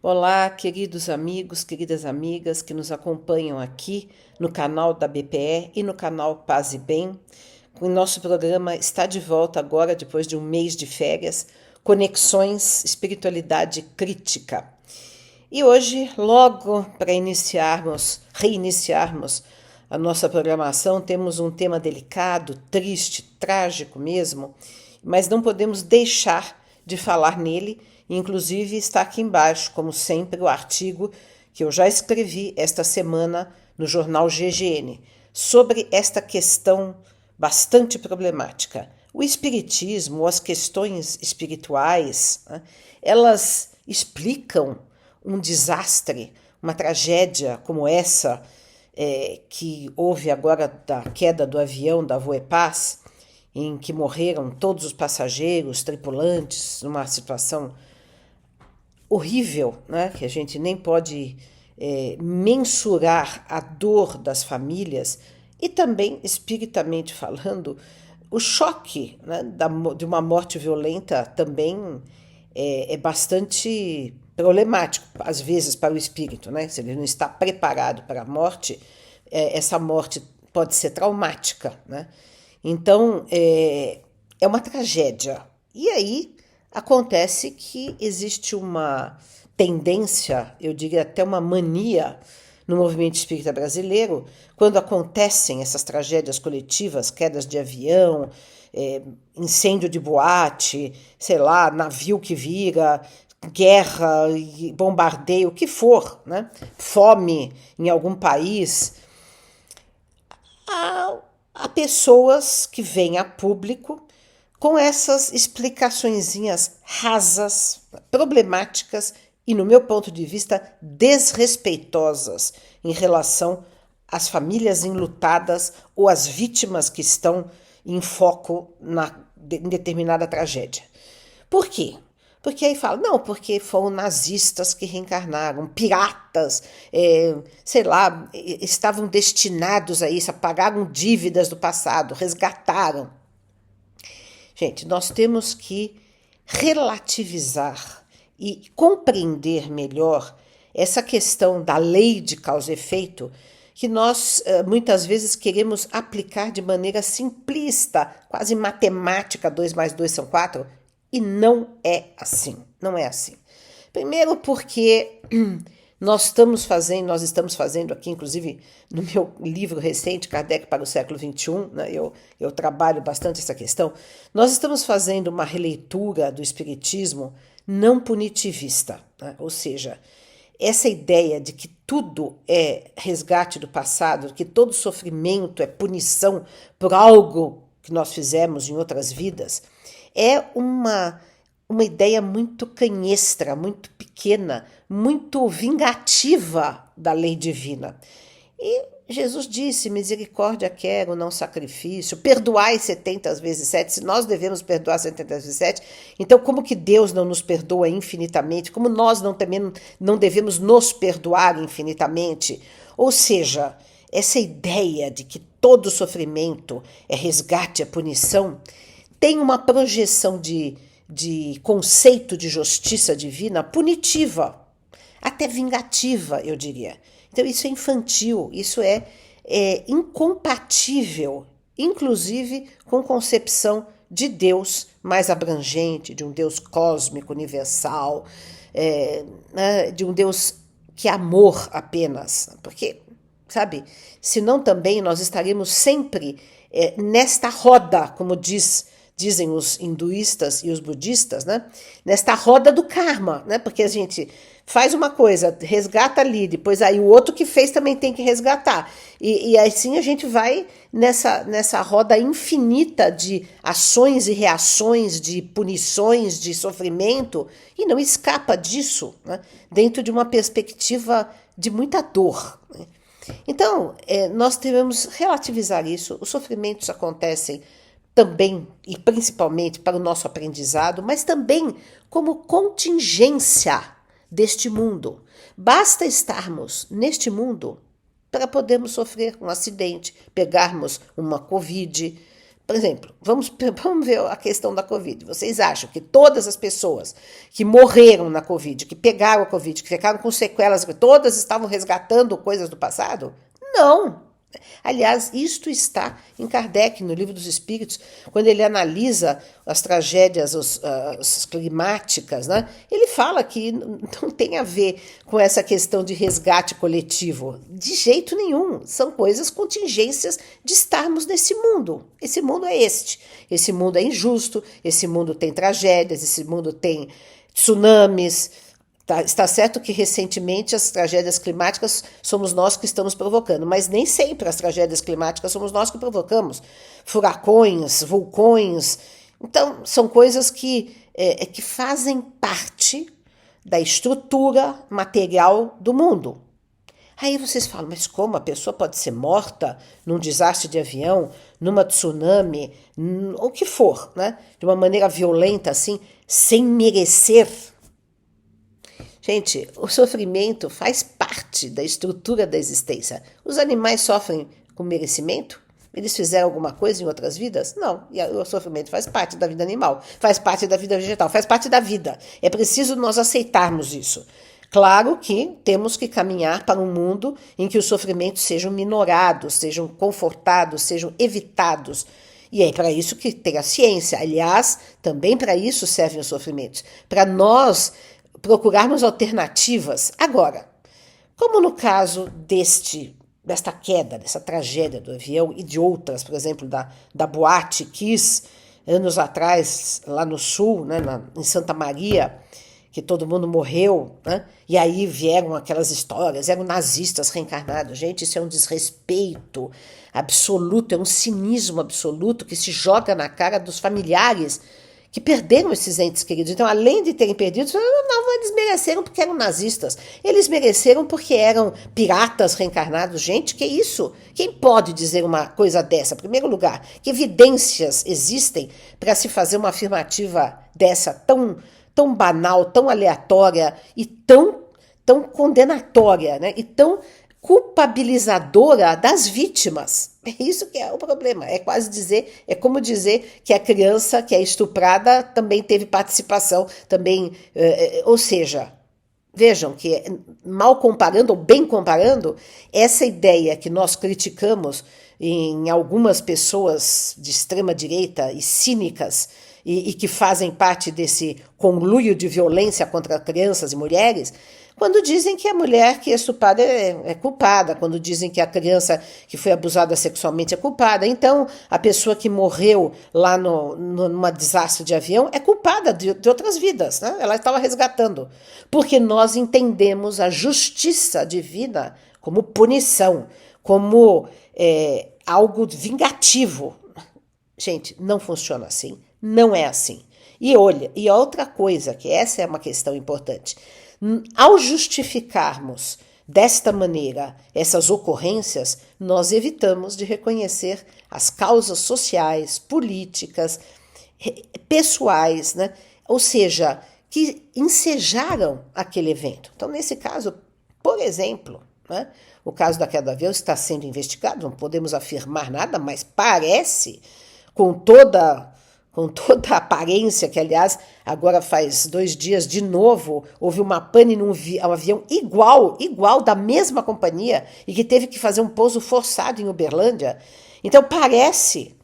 Olá, queridos amigos, queridas amigas que nos acompanham aqui no canal da BPE e no canal Paz e Bem. O nosso programa está de volta agora, depois de um mês de férias, Conexões Espiritualidade Crítica. E hoje, logo para reiniciarmos a nossa programação, temos um tema delicado, triste, trágico mesmo, mas não podemos deixar de falar nele. Inclusive está aqui embaixo, como sempre, o artigo que eu já escrevi esta semana no jornal GGN, sobre esta questão bastante problemática. O espiritismo, ou as questões espirituais, elas explicam um desastre, uma tragédia como essa que houve agora da queda do avião da Voepaz, em que morreram todos os passageiros, tripulantes, numa situação horrível, né? Que a gente nem pode mensurar a dor das famílias e também, espiritamente falando, o choque, né, de uma morte violenta também é bastante problemático, às vezes, para o espírito, né? Se ele não está preparado para a morte, essa morte pode ser traumática, né? Então, é uma tragédia. E aí acontece que existe uma tendência, eu diria até uma mania, no movimento espírita brasileiro, quando acontecem essas tragédias coletivas, quedas de avião, incêndio de boate, sei lá, navio que vira, guerra, bombardeio, o que for, né? Fome em algum país. Há pessoas que vêm a público com essas explicaçõezinhas rasas, problemáticas e, no meu ponto de vista, desrespeitosas em relação às famílias enlutadas ou às vítimas que estão em foco em determinada tragédia. Por quê? Porque aí fala, não, porque foram nazistas que reencarnaram, piratas, sei lá, estavam destinados a isso, pagaram dívidas do passado, resgataram. Gente, nós temos que relativizar e compreender melhor essa questão da lei de causa e efeito que nós muitas vezes queremos aplicar de maneira simplista, quase matemática, 2 mais 2 são 4, e não é assim, não é assim. Primeiro porque nós estamos fazendo aqui, inclusive no meu livro recente, Kardec para o século XXI, né, eu trabalho bastante essa questão, nós estamos fazendo uma releitura do espiritismo não punitivista, né, ou seja, essa ideia de que tudo é resgate do passado, que todo sofrimento é punição por algo que nós fizemos em outras vidas, é uma ideia muito canhestra, muito pequena, muito vingativa da lei divina. E Jesus disse, misericórdia quero, não sacrifício, perdoai 70 vezes 7, se nós devemos perdoar 70 vezes 7, então como que Deus não nos perdoa infinitamente? Como nós também não devemos nos perdoar infinitamente? Ou seja, essa ideia de que todo sofrimento é resgate, é punição, tem uma projeção de conceito de justiça divina punitiva, até vingativa, eu diria. Então isso é infantil, isso é incompatível, inclusive com concepção de Deus mais abrangente, de um Deus cósmico, universal, de um Deus que é amor apenas. Porque, sabe, senão também nós estaríamos sempre nesta roda, como dizem os hinduístas e os budistas, né? Nesta roda do karma, né? Porque a gente faz uma coisa, resgata ali, depois aí o outro que fez também tem que resgatar. E assim a gente vai nessa roda infinita de ações e reações, de punições, de sofrimento, e não escapa disso, né? Dentro de uma perspectiva de muita dor, né? Então, nós devemos relativizar isso. Os sofrimentos acontecem também e principalmente para o nosso aprendizado, mas também como contingência deste mundo. Basta estarmos neste mundo para podermos sofrer um acidente, pegarmos uma Covid, Por exemplo, vamos ver a questão da Covid. Vocês acham que todas as pessoas que morreram na Covid, que pegaram a Covid, que ficaram com sequelas, todas estavam resgatando coisas do passado? Não. Aliás, isto está em Kardec, no Livro dos Espíritos, quando ele analisa as tragédias as climáticas, né? Ele fala que não tem a ver com essa questão de resgate coletivo, de jeito nenhum. São coisas, contingências de estarmos nesse mundo. Esse mundo é este. Esse mundo é injusto, esse mundo tem tragédias, esse mundo tem tsunamis. Está certo que recentemente as tragédias climáticas somos nós que estamos provocando, mas nem sempre as tragédias climáticas somos nós que provocamos. Furacões, vulcões. Então, são coisas que fazem parte da estrutura material do mundo. Aí vocês falam, mas como a pessoa pode ser morta num desastre de avião, numa tsunami, o que for, né? De uma maneira violenta assim, sem merecer? Gente, o sofrimento faz parte da estrutura da existência. Os animais sofrem com merecimento? Eles fizeram alguma coisa em outras vidas? Não. E o sofrimento faz parte da vida animal, faz parte da vida vegetal, faz parte da vida. É preciso nós aceitarmos isso. Claro que temos que caminhar para um mundo em que os sofrimentos sejam minorados, sejam confortados, sejam evitados. E é para isso que tem a ciência. Aliás, também para isso servem os sofrimentos. Para nós procurarmos alternativas. Agora, como no caso desta queda, dessa tragédia do avião e de outras, por exemplo, da Boate Kiss, anos atrás, lá no sul, né, em Santa Maria, que todo mundo morreu, né? E aí vieram aquelas histórias, eram nazistas reencarnados. Gente, isso é um desrespeito absoluto, é um cinismo absoluto que se joga na cara dos familiares que perderam esses entes queridos. Então, além de terem perdido, não, eles mereceram porque eram nazistas. Eles mereceram porque eram piratas reencarnados. Gente, que isso? Quem pode dizer uma coisa dessa? Em primeiro lugar, que evidências existem para se fazer uma afirmativa dessa tão banal, tão aleatória e tão condenatória, né? E tão culpabilizadora das vítimas. É isso que é o problema. É como dizer que a criança que é estuprada também teve participação, também, ou seja, vejam que mal comparando ou bem comparando, essa ideia que nós criticamos em algumas pessoas de extrema direita e cínicas e que fazem parte desse conluio de violência contra crianças e mulheres, quando dizem que a mulher que é estuprada é culpada, quando dizem que a criança que foi abusada sexualmente é culpada. Então, a pessoa que morreu lá numa desastre de avião é culpada de outras vidas, né? Ela estava resgatando. Porque nós entendemos a justiça divina como punição, como algo vingativo. Gente, não funciona assim, não é assim. E olha, e outra coisa, que essa é uma questão importante, ao justificarmos desta maneira essas ocorrências, nós evitamos de reconhecer as causas sociais, políticas, pessoais, né? Ou seja, que ensejaram aquele evento. Então, nesse caso, por exemplo, né, o caso da queda do avião está sendo investigado, não podemos afirmar nada, mas parece, com toda a aparência, que aliás, agora faz 2 dias de novo, houve uma pane num avião igual, da mesma companhia, e que teve que fazer um pouso forçado em Uberlândia. Então parece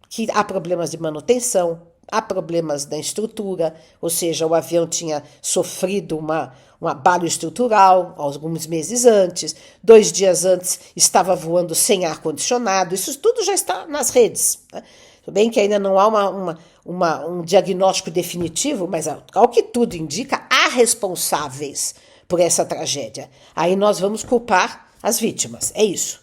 que há problemas de manutenção, há problemas da estrutura, ou seja, o avião tinha sofrido um abalo estrutural alguns meses antes, 2 dias antes estava voando sem ar-condicionado, isso tudo já está nas redes, né? Tudo bem que ainda não há um diagnóstico definitivo, mas ao que tudo indica, há responsáveis por essa tragédia. Aí nós vamos culpar as vítimas, é isso.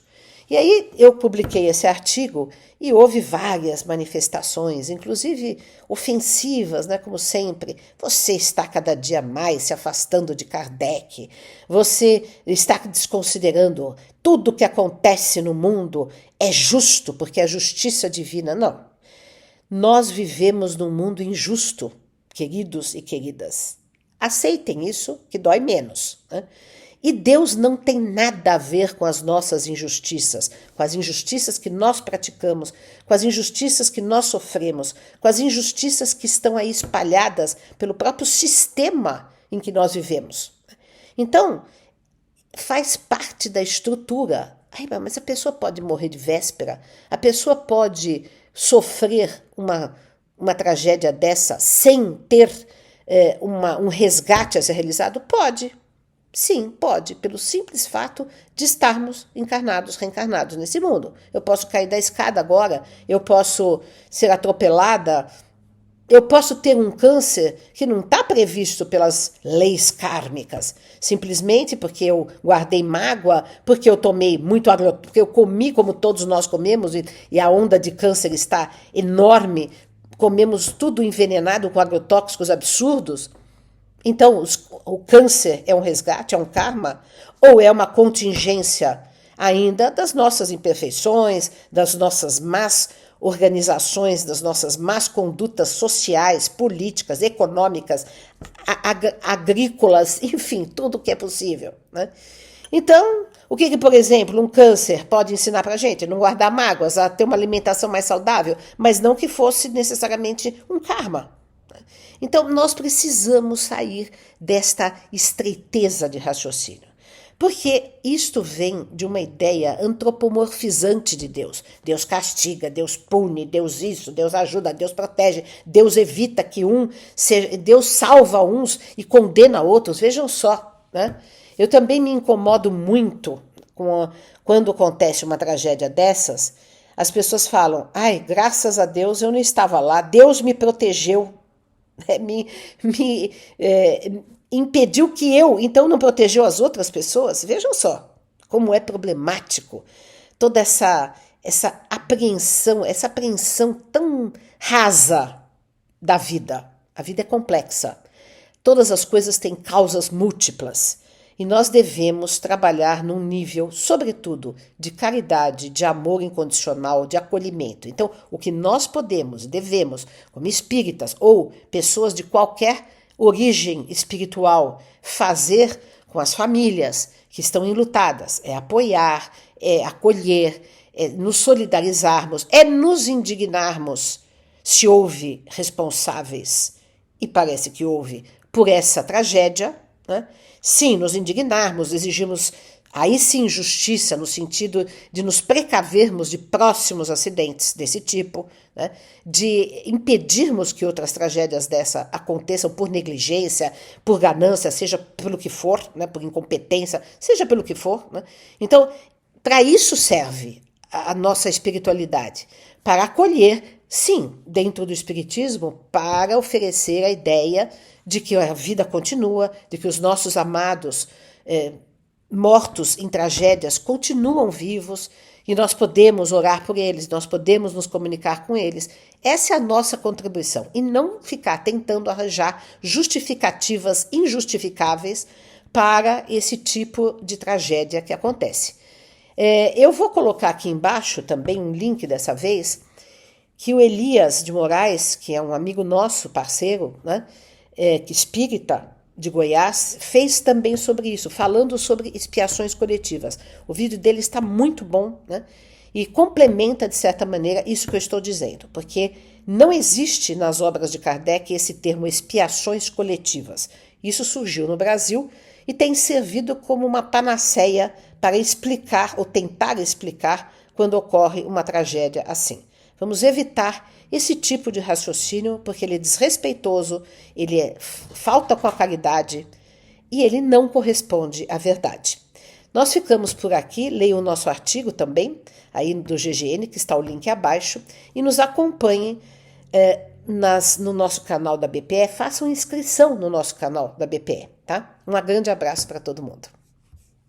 E aí eu publiquei esse artigo e houve várias manifestações, inclusive ofensivas, né, como sempre. Você está cada dia mais se afastando de Kardec, você está desconsiderando tudo que acontece no mundo é justo, porque é justiça divina. Não. Nós vivemos num mundo injusto, queridos e queridas. Aceitem isso, que dói menos, né? E Deus não tem nada a ver com as nossas injustiças, com as injustiças que nós praticamos, com as injustiças que nós sofremos, com as injustiças que estão aí espalhadas pelo próprio sistema em que nós vivemos. Então, faz parte da estrutura. Ai, mas a pessoa pode morrer de véspera, a pessoa pode sofrer uma tragédia dessa sem ter um resgate a ser realizado? Pode. Sim, pode, pelo simples fato de estarmos encarnados, reencarnados nesse mundo. Eu posso cair da escada agora, eu posso ser atropelada, eu posso ter um câncer que não está previsto pelas leis kármicas, simplesmente porque eu guardei mágoa, porque eu tomei muito agrotóxico, porque eu comi como todos nós comemos e a onda de câncer está enorme, comemos tudo envenenado com agrotóxicos absurdos. Então, o câncer é um resgate, é um karma, ou é uma contingência ainda das nossas imperfeições, das nossas más organizações, das nossas más condutas sociais, políticas, econômicas, agrícolas, enfim, tudo que é possível, né? Então, o que, por exemplo, um câncer pode ensinar para a gente? Não guardar mágoas, a ter uma alimentação mais saudável, mas não que fosse necessariamente um karma. Então, nós precisamos sair desta estreiteza de raciocínio, porque isto vem de uma ideia antropomorfizante de Deus. Deus castiga, Deus pune, Deus isso, Deus ajuda, Deus protege, Deus evita que Deus salva uns e condena outros. Vejam só, né? Eu também me incomodo muito quando acontece uma tragédia dessas. As pessoas falam, ai, graças a Deus eu não estava lá, Deus me protegeu. Impediu que então não protegeu as outras pessoas. Vejam só como é problemático toda essa apreensão tão rasa da vida. A vida é complexa. Todas as coisas têm causas múltiplas. E nós devemos trabalhar num nível, sobretudo, de caridade, de amor incondicional, de acolhimento. Então, o que nós podemos, devemos, como espíritas ou pessoas de qualquer origem espiritual, fazer com as famílias que estão enlutadas é apoiar, é acolher, é nos solidarizarmos, é nos indignarmos se houve responsáveis, e parece que houve, por essa tragédia, né? Sim, nos indignarmos, exigimos aí sim justiça no sentido de nos precavermos de próximos acidentes desse tipo, né? De impedirmos que outras tragédias dessa aconteçam por negligência, por ganância, seja pelo que for, né? Por incompetência, seja pelo que for, né? Então, para isso serve a nossa espiritualidade, para acolher, sim, dentro do espiritismo, para oferecer a ideia de que a vida continua, de que os nossos amados mortos em tragédias continuam vivos e nós podemos orar por eles, nós podemos nos comunicar com eles. Essa é a nossa contribuição e não ficar tentando arranjar justificativas injustificáveis para esse tipo de tragédia que acontece. Eu vou colocar aqui embaixo também um link dessa vez que o Elias de Moraes, que é um amigo nosso, parceiro, né? Espírita de Goiás, fez também sobre isso, falando sobre expiações coletivas. O vídeo dele está muito bom, né? E complementa, de certa maneira, isso que eu estou dizendo, porque não existe nas obras de Kardec esse termo expiações coletivas. Isso surgiu no Brasil e tem servido como uma panaceia para explicar ou tentar explicar quando ocorre uma tragédia assim. Vamos evitar esse tipo de raciocínio, porque ele é desrespeitoso, ele falta com a caridade e ele não corresponde à verdade. Nós ficamos por aqui, leiam o nosso artigo também, aí do GGN, que está o link abaixo, e nos acompanhem no nosso canal da BPE, façam inscrição no nosso canal da BPE, tá? Um grande abraço para todo mundo.